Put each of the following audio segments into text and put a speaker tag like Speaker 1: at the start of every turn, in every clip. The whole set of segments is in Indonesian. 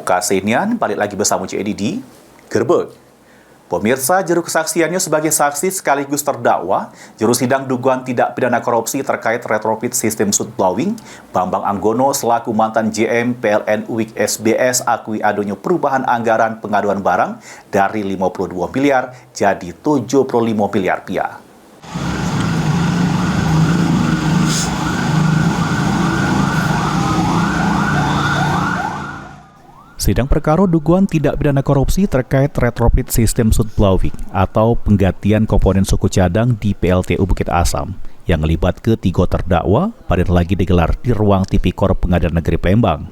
Speaker 1: Kasenian balik lagi bersama Cik Edi di Gerbek. Pemirsa, juru kesaksiannya sebagai saksi sekaligus terdakwa, juru sidang dugaan tindak pidana korupsi terkait retrofit sistem sud blowing, Bambang Anggono selaku mantan JM PLN UIK SBS akui adanya perubahan anggaran pengaduan barang dari 52 miliar jadi 75 miliar rupiah. Sidang perkara dugaan tindak pidana korupsi terkait retrofit sistem sud blowing atau penggantian komponen suku cadang di PLTU Bukit Asam yang melibat ketiga terdakwa pada lagi digelar di ruang Tipikor Pengadilan Negeri Palembang.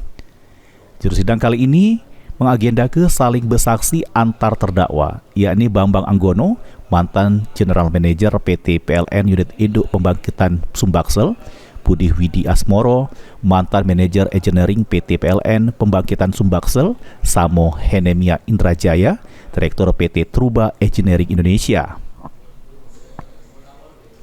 Speaker 1: Juru sidang kali ini mengagendakan saling bersaksi antar terdakwa, yakni Bambang Anggono, mantan General Manager PT PLN Unit Induk Pembangkitan Sumbaksel, Budi Widi Asmoro, mantan manajer engineering PT PLN Pembangkitan Sumbaksel, Samo Henemia Indrajaya, Direktur PT Truba Engineering Indonesia.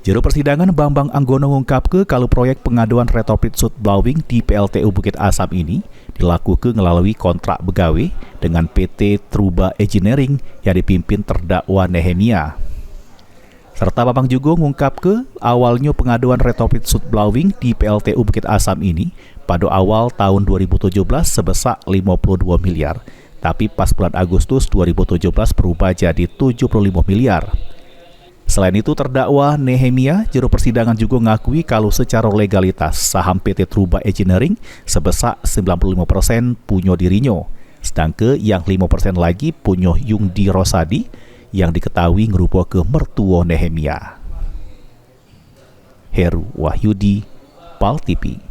Speaker 1: Juru persidangan Bambang Anggono mengungkapkan kalau proyek pengaduan retrofit sud blowing di PLTU Bukit Asam ini dilakukan melalui kontrak begawe dengan PT Truba Engineering yang dipimpin terdakwa Nehemia. Serta Bambang juga mengungkap ke awalnya pengaduan retrofit sud blowing di PLTU Bukit Asam ini pada awal tahun 2017 sebesar 52 miliar, tapi pas bulan Agustus 2017 berubah jadi 75 miliar. Selain itu, terdakwa Nehemia, juru persidangan juga mengakui kalau secara legalitas saham PT Truba Engineering sebesar 95% punya dirinya, sedangkan yang 5% lagi punya Yungdi Rosadi yang diketahui ngerupa ke mertua Nehemia. Heru Wahyudi, PAL TV.